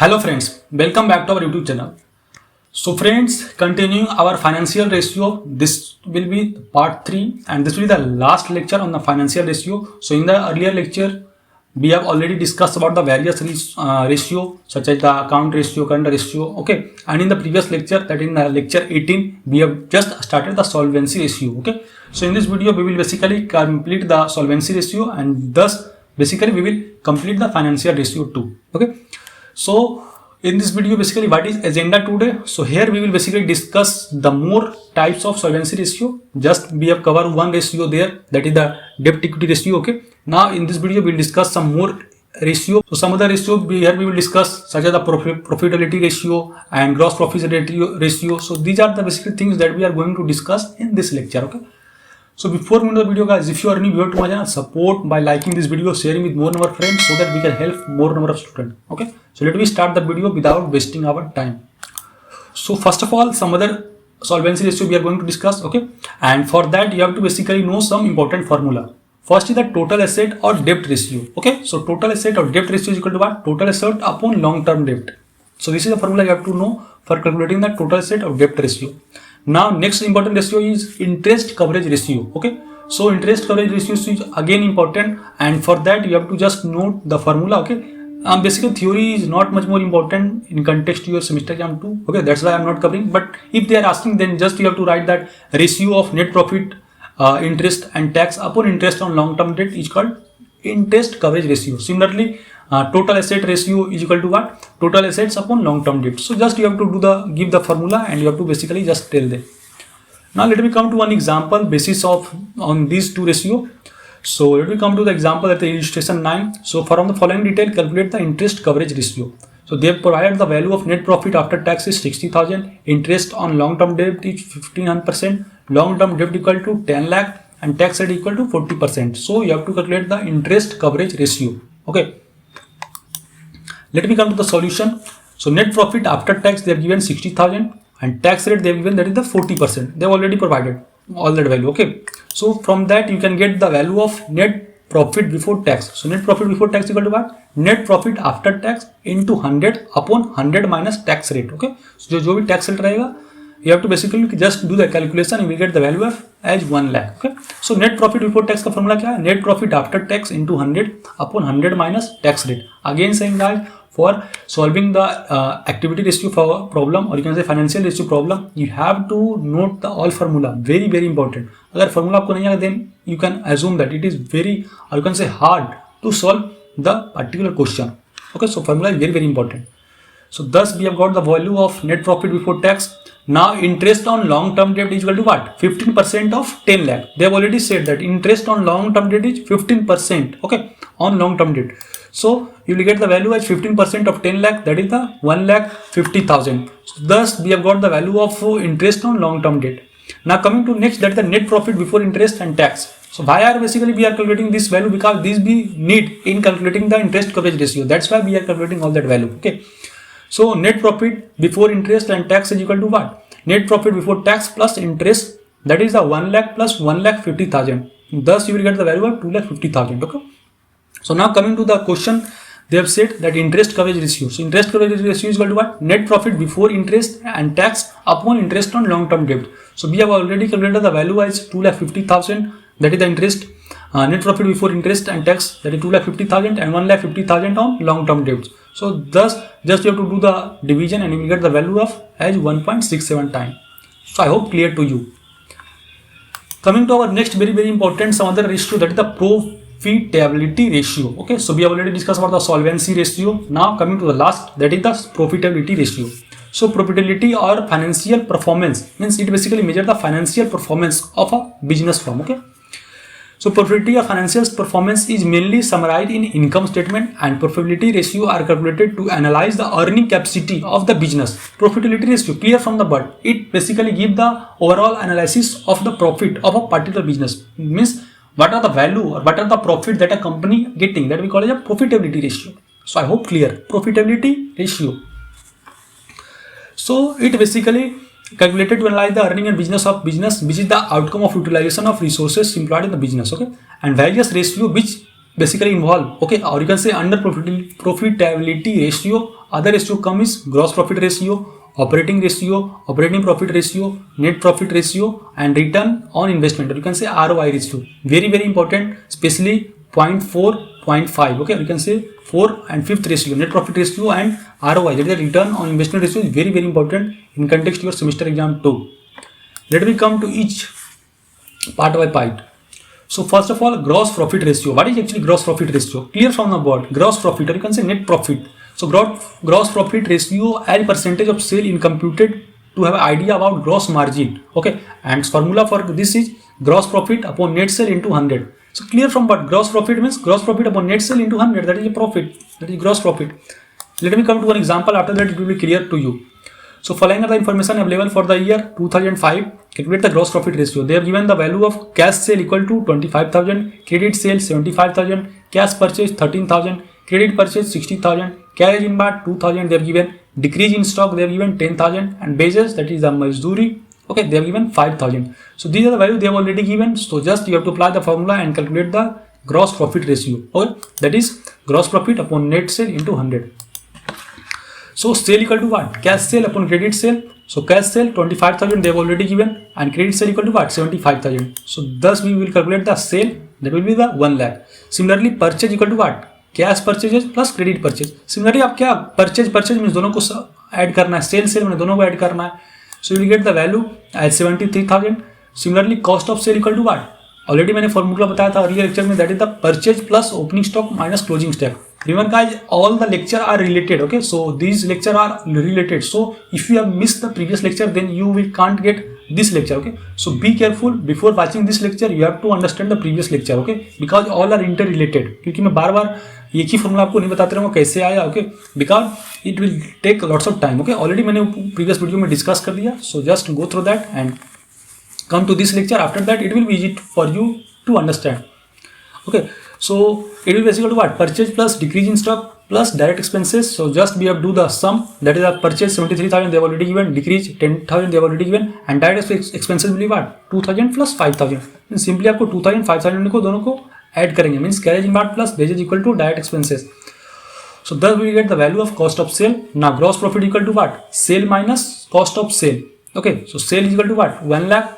Hello friends, welcome back to our YouTube channel. So friends, continuing our financial ratio, this will be part 3 and this will be the last lecture on the financial ratio. So in the earlier lecture, we have already discussed about the various ratio such as the account ratio, current ratio, okay. And in the previous lecture, that in lecture 18, we have just started the solvency ratio, okay. So in this video, we will basically complete the solvency ratio and thus basically we will complete the financial ratio too, okay. So in this video basically what is agenda today? So here we will basically discuss the more types of solvency ratio. Just we have covered one ratio there, that is the debt equity ratio, okay. Now in this video we will discuss some more ratio. So some other ratio here we will discuss such as the profitability ratio and gross profit ratio. So these are the basically things that we are going to discuss in this lecture, okay. So before moving to the video guys, if you are new here to my channel, support by liking this video, sharing with more number of friends so that we can help more number of students, okay. So let me start the video without wasting our time. So first of all, some other solvency ratio we are going to discuss, okay. And for that you have to basically know some important formula. First is the total asset or debt ratio, okay. So total asset or debt ratio is equal to what? Total asset upon long term debt. So this is the formula you have to know for calculating the total asset or debt ratio. Now next important ratio is interest coverage ratio, okay. So interest coverage ratio is again important, and for that you have to just note the formula, okay. Basically theory is not much more important in context to your semester exam too, okay. That's why I'm not covering, but if they are asking, then just you have to write that ratio of net profit, interest and tax upon interest on long term debt is called interest coverage ratio. Similarly, total asset ratio is equal to what? Total assets upon long term debt. So just you have to do give the formula and you have to basically just tell them. Now let me come to one example basis of on these two ratio. So let me come to the example at the illustration 9. So from the following detail, calculate the interest coverage ratio. So they have provided the value of net profit after tax is 60,000, interest on long term debt is 15%, long term debt equal to 10 lakh and tax rate equal to 40%. So you have to calculate the interest coverage ratio, okay. Let me come to the solution. So net profit after tax they have given 60,000 and tax rate they have given, that is the 40%. They have already provided all that value, okay. So from that you can get the value of net profit before tax. So net profit before tax equal to what? Net profit after tax into 100 upon 100 minus tax rate, okay. So जो भी tax rate रहेगा, you have to basically just do the calculation and we get the value of as 1 lakh, okay. So net profit before tax का formula क्या है? Net profit after tax into 100 upon 100 minus tax rate. Again saying that for solving the activity ratio problem, or you can say financial ratio problem, you have to note the all formula. Very very important. अगर formula आपको नहीं आएगा, then you can assume that it is very, or you can say hard to solve the particular question, okay. So formula is very very important. So thus we have got the value of net profit before tax. Now interest on long term debt is equal to what? 15% of 10 lakh. They have already said that interest on long term debt is 15%, okay, on long term debt. So you will get the value as 15% of 10 lakh, that is the 1,50,000. So thus we have got the value of interest on long term debt. Now coming to next, that is the net profit before interest and tax. So why are basically we are calculating this value? Because this we need in calculating the interest coverage ratio. That's why we are calculating all that value, okay. So net profit before interest and tax is equal to what? Net profit before tax plus interest, that is the 1 lakh plus 1,50,000. Thus you will get the value of 2,50,000, okay. So now coming to the question, they have said that interest coverage ratio. So interest coverage ratio is equal to what? Net profit before interest and tax upon interest on long term debt. So we have already calculated the value as 2,50,000, that is the interest, net profit before interest and tax, that is 2,50,000 and 1,50,000 on long term debts. So thus just you have to do the division and you will get the value of as 1.67 times. So I hope clear to you. Coming to our next very very important some other ratio, that is the profitability ratio, okay. So we have already discussed about the solvency ratio. Now coming to the last, that is the profitability ratio. So profitability or financial performance means it basically measures the financial performance of a business firm, okay. So profitability or financial performance is mainly summarized in income statement, and profitability ratio are calculated to analyze the earning capacity of the business. Profitability ratio, clear from the word, it basically gives the overall analysis of the profit of a particular business. Means what are the value or what are the profit that a company getting, that we call it a profitability ratio. So I hope clear. Profitability ratio. So it basically calculated to analyze the earning and business of business, which is the outcome of utilization of resources employed in the business, okay, and various ratio which basically involve, okay, or you can say under profitability ratio other ratio come is gross profit ratio, operating ratio, operating profit ratio, net profit ratio, and return on investment, or you can say ROI ratio. Very very important, especially 0.4, 0.5. Okay, you can say 4 and 5th ratio, net profit ratio and ROI, that is the return on investment ratio, is very very important in context to your semester exam too. Let me come to each part by part. So first of all, gross profit ratio. What is actually gross profit ratio? Clear from the board. Gross profit, or you can say net profit. So gross profit ratio as percentage of sale in computed to have an idea about gross margin. Okay, and formula for this is gross profit upon net sale into 100. So clear from what gross profit means? Gross profit upon net sale into 100. That is a profit. That is gross profit. Let me come to one example. After that, it will be clear to you. So following are the information available for the year 2005. Calculate the gross profit ratio. They have given the value of cash sale equal to 25,000, credit sale 75,000, cash purchase 13,000, credit purchase 60,000, carriage in baht 2,000. They have given decrease in stock. They have given 10,000, and wages, that is the mazduri. Okay, they have given 5,000. So these are the value they have already given. So just you have to apply the formula and calculate the gross profit ratio. Okay, that is gross profit upon net sale into 100. So sale equal to what? Cash sale upon credit sale. So cash sale 25,000 they have already given, and credit sale equal to what? 75,000. So thus we will calculate the sale, that will be the 1 lakh. Similarly purchase equal to what? Cash purchases plus credit purchase. Similarly आप क्या purchase means दोनों को add करना है, sale में दोनों को add करना है. So you will get the value as 73,000. Similarly cost of sale equal to what? Already मैंने फॉर्मूला बताया था अर्लियर लेक्चर में, that is the purchase plus opening stock minus closing stock. Remember guys, all the lecture are related. Okay, so these lecture are related. So if you have missed the previous lecture, then you will can't get this lecture. Okay, so be careful before watching this lecture. You have to understand the previous lecture. Okay, because all are interrelated. क्योंकि मैं बार बार एक ही formula आपको नहीं बताते रहूँगा कैसे आया. Okay, because it will take lots of time. Okay, already मैंने previous वीडियो में डिस्कस कर दिया. So just go through that and come to this lecture. After that it will be easy for you to understand. Okay, so it will basically what? Purchase plus decrease in stock plus direct expenses. So just we have to do the sum, that is a purchase 73,000 they have already given, decrease 10,000 they have already given, and direct expenses will be what? 2,000 plus 5,000. Simply आपको 2,000 5,000 को दोनों को add करेंगे, means carriage in baht plus wages equal to direct expenses. So thus we get the value of cost of sale. Now gross profit equal to what? Sale minus cost of sale. Okay, so sale is equal to what? 1 lakh,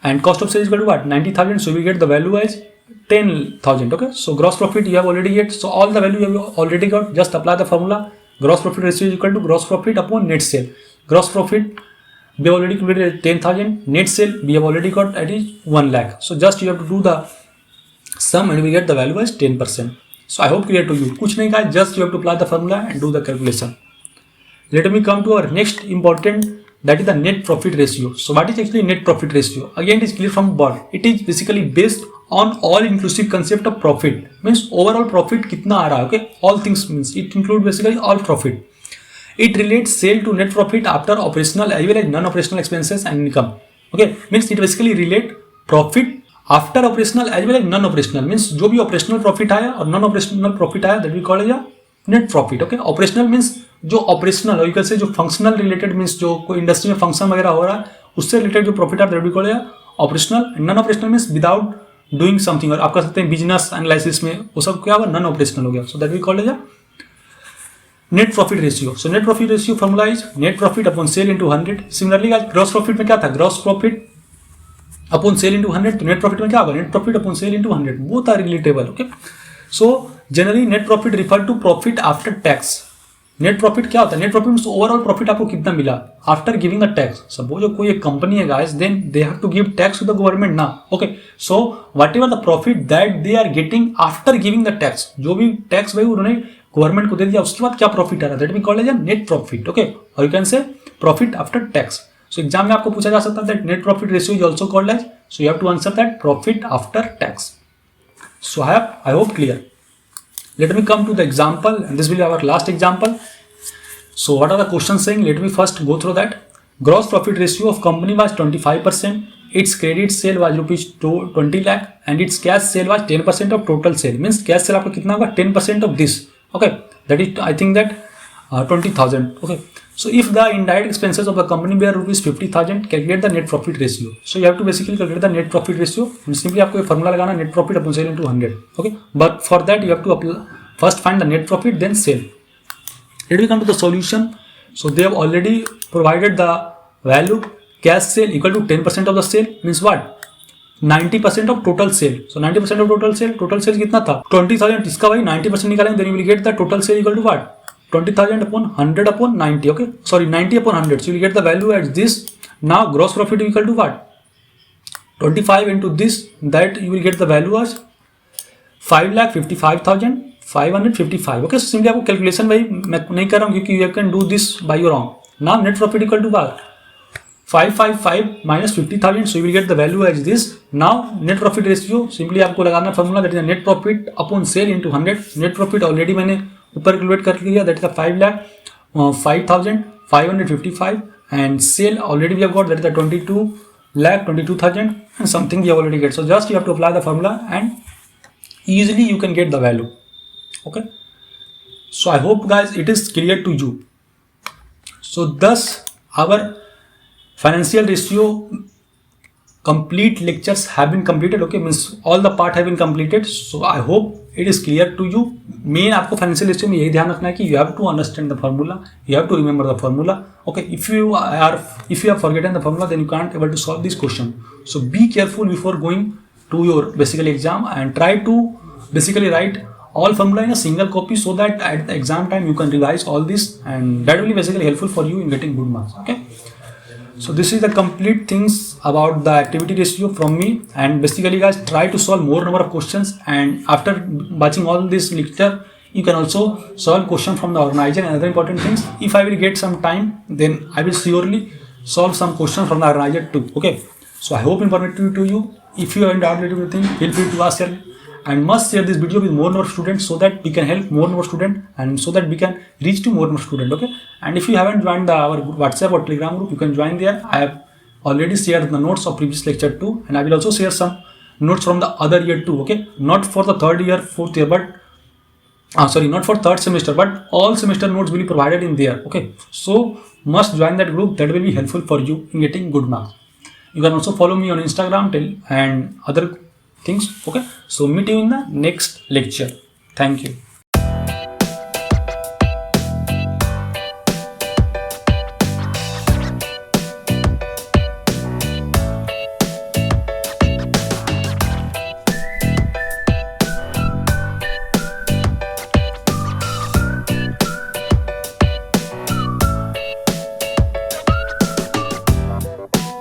and cost of sale is equal to what? 90,000. So we get the value as 10,000. Okay, so gross profit you have already get. So all the value you have already got. Just apply the formula. Gross profit ratio is equal to gross profit upon net sale. Gross profit we have already calculated at 10,000. Net sale we have already got at is 1 lakh. So just you have to do the sum and we get the value as 10%. So I hope clear to you. कुछ नहीं guys, just you have to apply the formula and do the calculation. Let me come to our next important, that is the net profit ratio. So what is actually net profit ratio? Again it is clear from board. It is basically based on all inclusive concept of profit, means overall profit कितना आ रहा है. Okay, all things means it include basically all profit. It relates sale to net profit after operational as well as non-operational expenses and income. Okay, means it basically relate profit after operational as well as non-operational, means जो भी operational profit आया और non-operational profit आया, that we call as a net profit. Okay, operational means जो operational और से जो functional related means जो कोई इंडस्ट्री में फंक्शन वगैरह हो रहा है उससे रिलेटेड जो प्रॉफिट आता है that we call as operational. Non operational means without doing something, और आप कर सकते हैं बिजनेस एनालिसिस में वो सब क्या हुआ? नॉन ऑपरेशनल हो गया. So that we called as a net profit ratio. So net profit ratio formula is net profit upon sale into 100. Similarly gross profit में क्या था? Gross profit upon sale into 100. तो नेट प्रॉफिट में क्या होगा? Net profit upon sale into 100. Both are relatable. Okay, so generally net profit refer to profit after tax. Net profit क्या होता है? Net profit means overall profit आपको कितना मिला after giving the tax. Suppose कोई एक कंपनी है guys, then they have to give tax to the government ना. Okay, so whatever the profit that they are getting after giving the tax, जो भी tax भाई उन्होंने government को दे दिया उसके बाद क्या प्रॉफिट आ रहा है, that we call as net profit. Okay, और you can say profit after tax. So exam में आपको पूछा जा सकता है that net profit ratio is also called as, so you have to answer that profit after tax. So I hope clear. Let me come to the example, and this will be our last example. So what are the questions saying? Let me first go through that. Gross profit ratio of company was 25%. Its credit sale was rupees 20 lakh and its cash sale was 10% of total sale. Means cash sale आपका कितना होगा? 10% of this. Okay, that is I think that 20,000. Okay, so if the indirect expenses of the company were rupees 50,000, calculate the net profit ratio. So you have to basically calculate the net profit ratio. Simply आपको ये formula लगाना, net profit upon sale into 100. Okay, but for that you have to first find the net profit then sale. Let me come to the solution. So they have already provided the value cash sale equal to 10% of the sale, means what, 90% of total sale. So 90% of total sale कितना था 20,000, इसका भाई 90% निकालेंगे, then you will get the total sale equal to what, 20,000 upon 100 upon 90. Okay, sorry, 90 upon 100. So you will get the value as this. Now gross profit equal to what, 25 into this, that you will get the value as 5,55,555. Okay, so simply आपको calculation भाई मैं नहीं कर रहा हूँ क्योंकि you can do this by your own. Now net profit equal to what, 555 minus 50,000. So you will get the value as this. Now net profit ratio simply आपको लगाना formula, that is net profit upon sale into 100. Net profit already मैंने ऊपर calculate कर लिया, that is 5,05,555, and sale already we have got, that is 22,22,000 and something we have already get. So just you have to apply the formula and easily you can get the value. Okay, so I hope guys it is clear to you. So thus our financial ratio complete lectures have been completed. Okay, means all the part have been completed. So I hope it is clear to you. Main आपको financial ratio में यही ध्यान रखना है कि you have to understand the formula, you have to remember the formula. Okay, if you have forgotten the formula, then you can't able to solve this question. So be careful before going to your basically exam and try to basically write all formula in a single copy, so that at the exam time you can revise all this, and that will be basically helpful for you in getting good marks. Okay, so this is the complete things about the activity ratio from me, and basically guys try to solve more number of questions, and after watching all this lecture you can also solve question from the organizer and other important things. If I will get some time, then I will surely solve some questions from the organizer too. Okay, so I hope informative to you. If you have any doubt related to the thing, feel free to ask here, and must share this video with more and more students, so that we can help more and more students, and so that we can reach to more and more students. Okay, and if you haven't joined our WhatsApp or Telegram group, you can join there. I have already shared the notes of previous lecture too, and I will also share some notes from the other year too. Okay, not for the third year, fourth year, but not for third semester, but all semester notes will be provided in there. Okay, so must join that group, that will be helpful for you in getting good marks. You can also follow me on Instagram and other things. Okay, so meet you in the next lecture. Thank you.